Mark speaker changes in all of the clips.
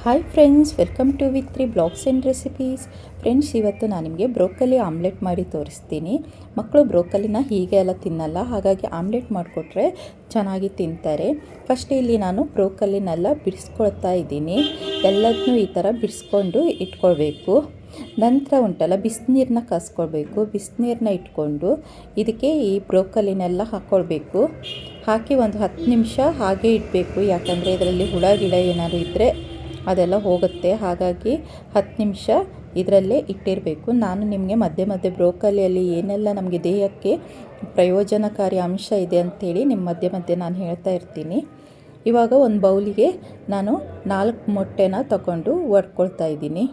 Speaker 1: Hi friends, welcome to ವಿತ್ರಿ blogs and recipes. Friends, ಇವತ್ತು ನಾನು ನಿಮಗೆ ಬ್ರೋಕಲಿ ಆಮ್ಲೆಟ್ ಮಾಡಿ ತೋರಿಸ್ತೀನಿ. ಮಕ್ಕಳು ಬ್ರೋಕಲಿನ ಹೀಗೆ ಎಲ್ಲ ತಿನ್ನಲ್ಲ, ಹಾಗಾಗಿ ಆಮ್ಲೆಟ್ ಮಾಡಿಕೊಟ್ರೆ ಚೆನ್ನಾಗಿ ತಿಂತಾರೆ. ಫಸ್ಟ್ ಇಲ್ಲಿ ನಾನು ಬ್ರೋಕಲಿನೆಲ್ಲ ಬಿಡಿಸ್ಕೊಳ್ತಾ ಇದ್ದೀನಿ. ಎಲ್ಲದನ್ನೂ ಈ ಥರ ಬಿಡಿಸ್ಕೊಂಡು ಇಟ್ಕೊಳ್ಬೇಕು. ನಂತರ ಉಂಟಲ್ಲ, ಬಿಸಿನೀರನ್ನ ಕಾಸ್ಕೊಳ್ಬೇಕು. ಬಿಸಿನೀರನ್ನ ಇಟ್ಕೊಂಡು ಇದಕ್ಕೆ ಈ ಬ್ರೋಕಲಿನೆಲ್ಲ ಹಾಕ್ಕೊಳ್ಬೇಕು. ಹಾಕಿ ಒಂದು 10 ನಿಮಿಷ ಹಾಗೆ ಇಡಬೇಕು. ಯಾಕಂದರೆ ಇದರಲ್ಲಿ ಹುಳ ಗಿಡ ಏನಾದರೂ ಇದ್ದರೆ ಅದೆಲ್ಲ ಹೋಗುತ್ತೆ. ಹಾಗಾಗಿ 10 ನಿಮಿಷ ಇದರಲ್ಲೇ ಇಟ್ಟಿರಬೇಕು. ನಾನು ನಿಮಗೆ ಮಧ್ಯೆ ಮಧ್ಯೆ ಬ್ರೋಕಲಿಯಲ್ಲಿ ಏನೆಲ್ಲ ನಮಗೆ ದೇಹಕ್ಕೆ ಪ್ರಯೋಜನಕಾರಿ ಅಂಶ ಇದೆ ಅಂಥೇಳಿ ಮಧ್ಯೆ ಮಧ್ಯೆ ನಾನು ಹೇಳ್ತಾ ಇರ್ತೀನಿ. ಇವಾಗ ಒಂದು ಬೌಲಿಗೆ ನಾನು 4 ಮೊಟ್ಟೆನ ತಗೊಂಡು ಒಡ್ಕೊಳ್ತಾ ಇದ್ದೀನಿ.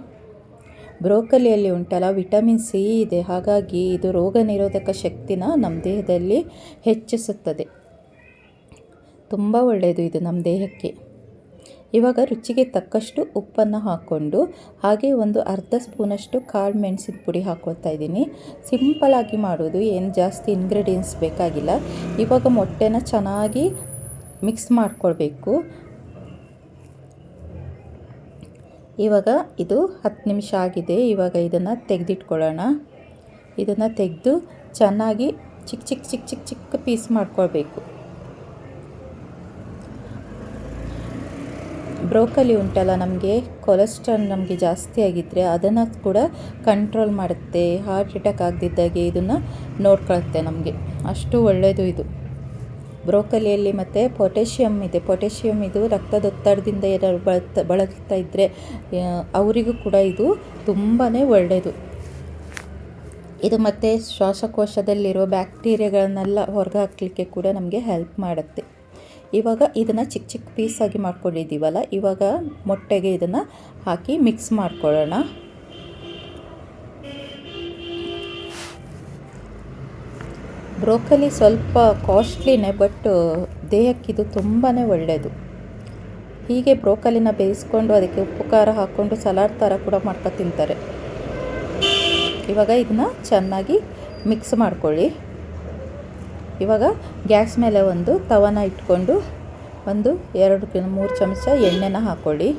Speaker 1: ಬ್ರೋಕಲಿಯಲ್ಲಿ ಉಂಟಲ್ಲ, ವಿಟಮಿನ್ ಸಿ ಇದೆ. ಹಾಗಾಗಿ ಇದು ರೋಗ ನಿರೋಧಕ ಶಕ್ತಿನ ನಮ್ಮ ದೇಹದಲ್ಲಿ ಹೆಚ್ಚಿಸುತ್ತದೆ. ತುಂಬ ಒಳ್ಳೆಯದು ಇದು ನಮ್ಮ ದೇಹಕ್ಕೆ. ಇವಾಗ ರುಚಿಗೆ ತಕ್ಕಷ್ಟು ಉಪ್ಪನ್ನು ಹಾಕ್ಕೊಂಡು ಹಾಗೆ ಒಂದು ಅರ್ಧ ಸ್ಪೂನಷ್ಟು ಕಾಳು ಮೆಣಸಿನ ಪುಡಿ ಹಾಕ್ಕೊಳ್ತಾ ಇದ್ದೀನಿ. ಸಿಂಪಲಾಗಿ ಮಾಡೋದು, ಏನು ಜಾಸ್ತಿ ಇಂಗ್ರೀಡಿಯೆಂಟ್ಸ್ ಬೇಕಾಗಿಲ್ಲ. ಇವಾಗ ಮೊಟ್ಟೆನ ಚೆನ್ನಾಗಿ ಮಿಕ್ಸ್ ಮಾಡ್ಕೊಳ್ಬೇಕು. ಇವಾಗ ಇದು 10 ನಿಮಿಷ ಆಗಿದೆ. ಇವಾಗ ಇದನ್ನು ತೆಗೆದಿಟ್ಕೊಳ್ಳೋಣ. ಇದನ್ನು ತೆಗೆದು ಚೆನ್ನಾಗಿ ಚಿಕ್ಕ ಚಿಕ್ಕ ಚಿಕ್ಕ ಚಿಕ್ಕ ಚಿಕ್ಕ ಪೀಸ್ ಮಾಡ್ಕೊಳ್ಬೇಕು. ಬ್ರೋಕಲಿ ಉಂಟಲ್ಲ, ನಮಗೆ ಕೊಲೆಸ್ಟ್ರಾಲ್ ನಮಗೆ ಜಾಸ್ತಿ ಆಗಿದ್ದರೆ ಅದನ್ನು ಕೂಡ ಕಂಟ್ರೋಲ್ ಮಾಡುತ್ತೆ. ಹಾರ್ಟ್ ಅಟ್ಯಾಕ್ ಆಗದಿದ್ದಾಗೆ ಇದನ್ನು ನೋಡ್ಕೊಳುತ್ತೆ ನಮಗೆ. ಅಷ್ಟು ಒಳ್ಳೆಯದು ಇದು ಬ್ರೋಕಲಿಯಲ್ಲಿ. ಮತ್ತು ಪೊಟ್ಯಾಷಿಯಮ್ ಇದೆ. ಪೊಟ್ಯಾಷಿಯಮ್ ಇದು ರಕ್ತದೊತ್ತಡದಿಂದ ಏನಾದ್ರು ಬಳಲ್ತಾ ಇದ್ದರೆ ಅವರಿಗೂ ಕೂಡ ಇದು ತುಂಬಾ ಒಳ್ಳೆಯದು. ಇದು ಮತ್ತು ಶ್ವಾಸಕೋಶದಲ್ಲಿರೋ ಬ್ಯಾಕ್ಟೀರಿಯಾಗಳನ್ನೆಲ್ಲ ಹೊರಗೆ ಹಾಕಲಿಕ್ಕೆ ಕೂಡ ನಮಗೆ ಹೆಲ್ಪ್ ಮಾಡುತ್ತೆ. ಇವಾಗ ಇದನ್ನು ಚಿಕ್ಕ ಚಿಕ್ಕ ಪೀಸಾಗಿ ಮಾಡ್ಕೊಂಡಿದ್ದೀವಲ್ಲ, ಇವಾಗ ಮೊಟ್ಟೆಗೆ ಇದನ್ನು ಹಾಕಿ ಮಿಕ್ಸ್ ಮಾಡ್ಕೊಳ್ಳೋಣ. ಬ್ರೋಕಲಿ ಸ್ವಲ್ಪ ಕಾಸ್ಟ್ಲಿನೇ, ಬಟ್ ದೇಹಕ್ಕಿದು ತುಂಬಾ ಒಳ್ಳೆಯದು. ಹೀಗೆ ಬ್ರೋಕಲಿನ ಬೇಯಿಸ್ಕೊಂಡು ಅದಕ್ಕೆ ಉಪ್ಪು ಖಾರ ಹಾಕ್ಕೊಂಡು ಸಲಾಡ್ ಥರ ಕೂಡ ಮಾಡ್ಕೊ ತಿಂತಾರೆ. ಇವಾಗ ಇದನ್ನು ಚೆನ್ನಾಗಿ ಮಿಕ್ಸ್ ಮಾಡ್ಕೊಳ್ಳಿ. ಇವಾಗ ಗ್ಯಾಸ್ ಮೇಲೆ ಒಂದು ತವನ ಇಟ್ಕೊಂಡು 2-3 ಚಮಚ ಎಣ್ಣೆನ ಹಾಕ್ಕೊಳ್ಳಿ.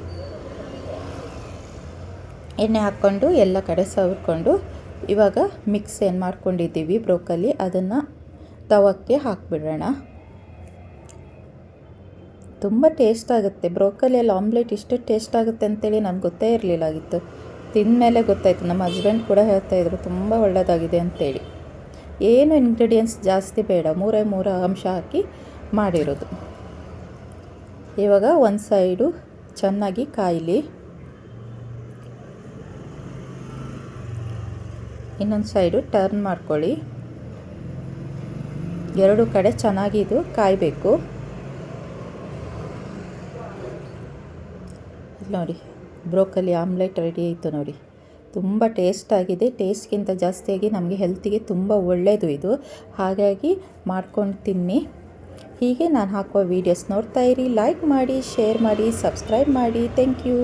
Speaker 1: ಎಣ್ಣೆ ಹಾಕ್ಕೊಂಡು ಎಲ್ಲ ಕಡೆ ಸವರ್ಕೊಂಡು ಇವಾಗ ಮಿಕ್ಸ್ ಏನು ಮಾಡ್ಕೊಂಡಿದ್ದೀವಿ ಬ್ರೋಕಲಿ, ಅದನ್ನು ತವಕ್ಕೆ ಹಾಕಿಬಿಡೋಣ. ತುಂಬ ಟೇಸ್ಟ್ ಆಗುತ್ತೆ ಬ್ರೋಕಲಿಯಲ್ಲಿ ಆಮ್ಲೆಟ್. ಇಷ್ಟು ಟೇಸ್ಟ್ ಆಗುತ್ತೆ ಅಂತೇಳಿ ನನಗೆ ಗೊತ್ತೇ ಇರಲಿಲ್ಲಾಗಿತ್ತು. ತಿಂದಮೇಲೆ ಗೊತ್ತಾಯಿತು. ನಮ್ಮ ಹಸ್ಬೆಂಡ್ ಕೂಡ ಹೇಳ್ತಾಯಿದ್ರು ತುಂಬ ಒಳ್ಳೆಯದಾಗಿದೆ ಅಂತೇಳಿ. ಏನು ಇಂಗ್ರೀಡಿಯೆಂಟ್ಸ್ ಜಾಸ್ತಿ ಬೇಡ, 3 ಅಂಶ ಹಾಕಿ ಮಾಡಿರೋದು. ಇವಾಗ ಒಂದು ಸೈಡು ಚೆನ್ನಾಗಿ ಕಾಯಲಿ. ಇನ್ನೊಂದು ಸೈಡು ಟರ್ನ್ ಮಾಡ್ಕೊಳ್ಳಿ. 2 ಕಡೆ ಚೆನ್ನಾಗಿ ಇದು ಕಾಯಬೇಕು. ನೋಡಿ, ಬ್ರೋಕಲಿ ಆಮ್ಲೆಟ್ ರೆಡಿ ಆಯಿತು ನೋಡಿ. ತುಂಬ ಟೇಸ್ಟಾಗಿದೆ. ಟೇಸ್ಟ್ಗಿಂತ ಜಾಸ್ತಿಯಾಗಿ ನಮಗೆ ಹೆಲ್ತಿಗೆ ತುಂಬ ಒಳ್ಳೆಯದು ಇದು. ಹಾಗಾಗಿ ಮಾಡ್ಕೊಂಡು ತಿನ್ನಿ. ಹೀಗೆ ನಾನು ಹಾಕುವ ವೀಡಿಯೋಸ್ ನೋಡ್ತಾ ಇರಿ. ಲೈಕ್ ಮಾಡಿ, ಶೇರ್ ಮಾಡಿ, ಸಬ್ಸ್ಕ್ರೈಬ್ ಮಾಡಿ. Thank you.